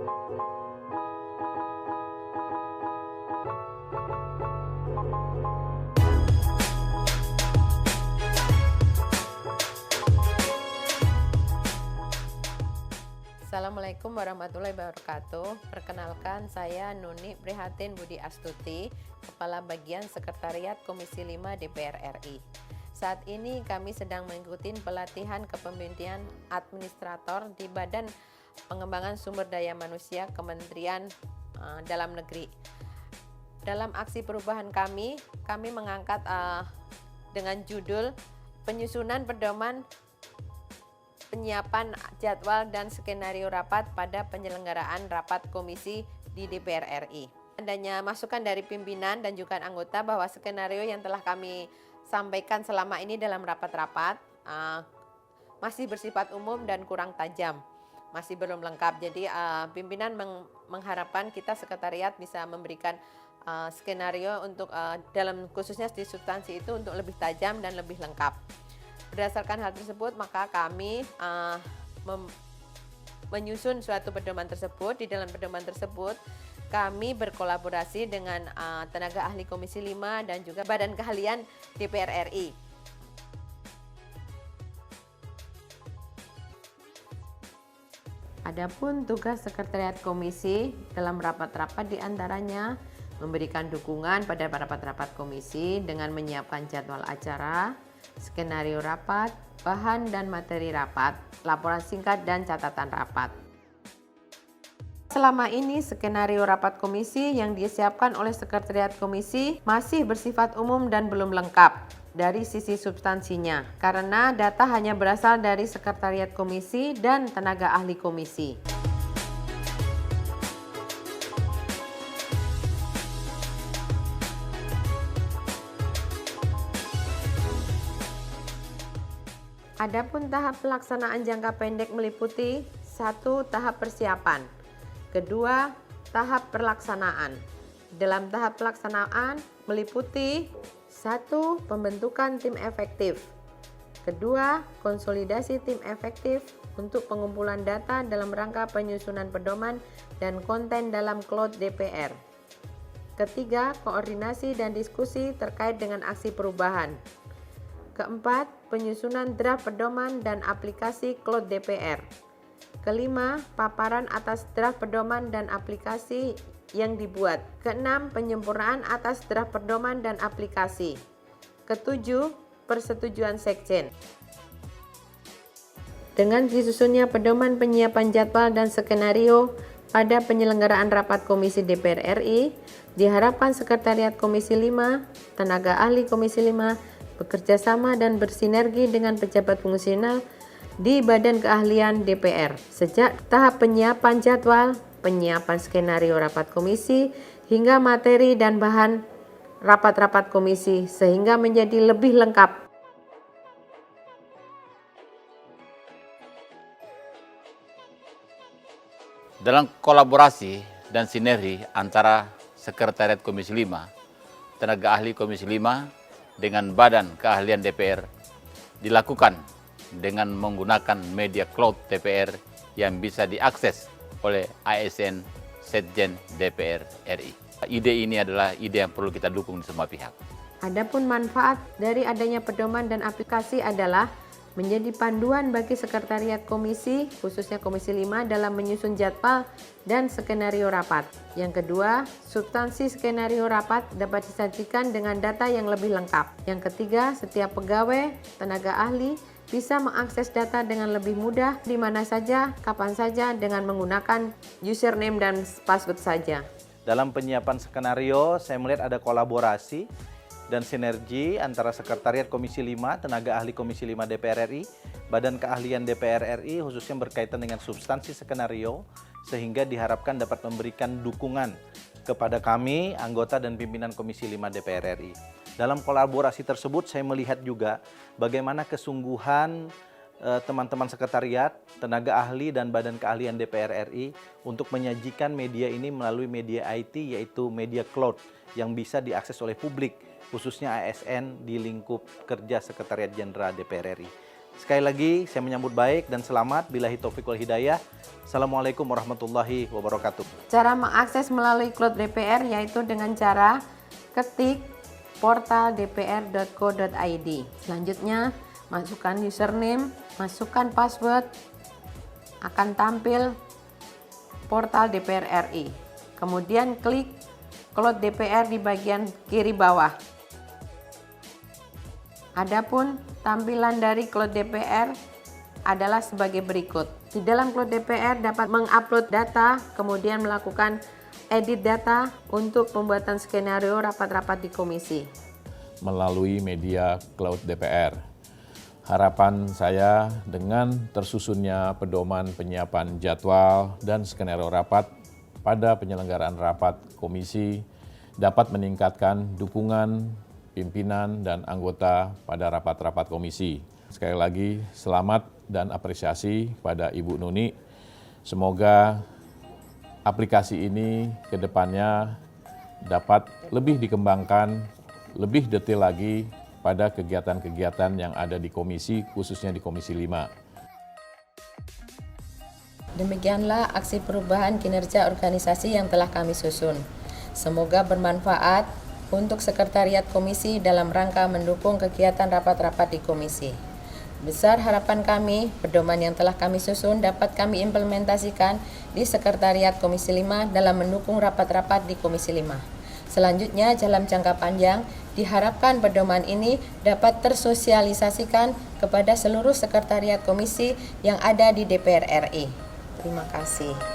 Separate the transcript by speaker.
Speaker 1: Assalamualaikum warahmatullahi wabarakatuh. Perkenalkan, saya Nuni Prihatin Budi Astuti, Kepala Bagian Sekretariat Komisi 5 DPR RI. Saat ini kami sedang mengikuti pelatihan kepemimpinan administrator di Badan Pengembangan Sumber Daya Manusia Kementerian Dalam Negeri. Dalam aksi perubahan kami mengangkat dengan judul penyusunan pedoman penyiapan jadwal dan skenario rapat pada penyelenggaraan rapat komisi di DPR RI. Adanya masukan dari pimpinan dan juga anggota bahwa skenario yang telah kami sampaikan selama ini dalam rapat-rapat masih bersifat umum dan kurang tajam, masih belum lengkap. Jadi pimpinan mengharapkan kita sekretariat bisa memberikan skenario untuk dalam khususnya di substansi itu untuk lebih tajam dan lebih lengkap. Berdasarkan hal tersebut, maka kami menyusun suatu pedoman tersebut. Di dalam pedoman tersebut, kami berkolaborasi dengan tenaga ahli Komisi 5 dan juga Badan Keahlian DPR RI. Adapun tugas sekretariat komisi dalam rapat-rapat diantaranya memberikan dukungan pada rapat-rapat komisi dengan menyiapkan jadwal acara, skenario rapat, bahan dan materi rapat, laporan singkat dan catatan rapat. Selama ini skenario rapat komisi yang disiapkan oleh sekretariat komisi masih bersifat umum dan belum lengkap dari sisi substansinya karena data hanya berasal dari sekretariat komisi dan tenaga ahli komisi. Adapun tahap pelaksanaan jangka pendek meliputi 1. Tahap persiapan, 2. Tahap pelaksanaan. Dalam tahap pelaksanaan meliputi 1. Pembentukan tim efektif, 2. Konsolidasi tim efektif untuk pengumpulan data dalam rangka penyusunan pedoman dan konten dalam cloud DPR, 3. Koordinasi dan diskusi terkait dengan aksi perubahan, 4. Penyusunan draft pedoman dan aplikasi cloud DPR. 5. Paparan atas draft pedoman dan aplikasi yang dibuat. 6. Penyempurnaan atas draft pedoman dan aplikasi. 7. Persetujuan sekjen. Dengan disusunnya pedoman penyiapan jadwal dan skenario pada penyelenggaraan rapat komisi DPR RI, diharapkan sekretariat Komisi 5, tenaga ahli Komisi 5, bekerja sama dan bersinergi dengan pejabat fungsional di Badan Keahlian DPR sejak tahap penyiapan jadwal, penyiapan skenario rapat komisi, hingga materi dan bahan rapat-rapat komisi sehingga menjadi lebih lengkap.
Speaker 2: Dalam kolaborasi dan sinergi antara Sekretariat Komisi 5, tenaga ahli Komisi 5, dengan Badan Keahlian DPR dilakukan dengan menggunakan media cloud DPR yang bisa diakses oleh ASN Setjen DPR RI. Ide ini adalah ide yang perlu kita dukung di semua pihak.
Speaker 1: Adapun manfaat dari adanya pedoman dan aplikasi adalah menjadi panduan bagi sekretariat komisi, khususnya Komisi 5 dalam menyusun jadwal dan skenario rapat. Yang kedua, substansi skenario rapat dapat disajikan dengan data yang lebih lengkap. Yang ketiga, setiap pegawai, tenaga ahli bisa mengakses data dengan lebih mudah di mana saja, kapan saja dengan menggunakan username dan password saja.
Speaker 3: Dalam penyiapan skenario, saya melihat ada kolaborasi dan sinergi antara Sekretariat Komisi 5, tenaga ahli Komisi 5 DPR RI, Badan Keahlian DPR RI khususnya berkaitan dengan substansi skenario sehingga diharapkan dapat memberikan dukungan kepada kami, anggota dan pimpinan Komisi 5 DPR RI. Dalam kolaborasi tersebut saya melihat juga bagaimana kesungguhan teman-teman sekretariat, tenaga ahli dan Badan Keahlian DPR RI untuk menyajikan media ini melalui media IT yaitu media cloud yang bisa diakses oleh publik, khususnya ASN di lingkup kerja Sekretariat Jenderal DPR RI. Sekali lagi saya menyambut baik dan selamat. Billahi taufiq wal hidayah. Assalamualaikum warahmatullahi wabarakatuh.
Speaker 1: Cara mengakses melalui Cloud DPR yaitu dengan cara ketik portal dpr.go.id. Selanjutnya masukkan username, masukkan password, akan tampil portal DPR RI. Kemudian klik Cloud DPR di bagian kiri bawah. Adapun tampilan dari Cloud DPR adalah sebagai berikut. Di dalam Cloud DPR dapat mengupload data, kemudian melakukan edit data untuk pembuatan skenario rapat-rapat di komisi.
Speaker 4: Melalui media Cloud DPR. Harapan saya dengan tersusunnya pedoman penyiapan jadwal dan skenario rapat pada penyelenggaraan rapat komisi dapat meningkatkan dukungan pimpinan dan anggota pada rapat-rapat komisi. Sekali lagi, selamat dan apresiasi pada Ibu Nuni. Semoga aplikasi ini ke depannya dapat lebih dikembangkan, lebih detail lagi pada kegiatan-kegiatan yang ada di komisi, khususnya di Komisi 5.
Speaker 1: Demikianlah aksi perubahan kinerja organisasi yang telah kami susun. Semoga bermanfaat untuk sekretariat komisi dalam rangka mendukung kegiatan rapat-rapat di komisi. Besar harapan kami, pedoman yang telah kami susun dapat kami implementasikan di sekretariat Komisi 5 dalam mendukung rapat-rapat di Komisi 5. Selanjutnya, dalam jangka panjang, diharapkan pedoman ini dapat tersosialisasikan kepada seluruh sekretariat komisi yang ada di DPR RI. Terima kasih.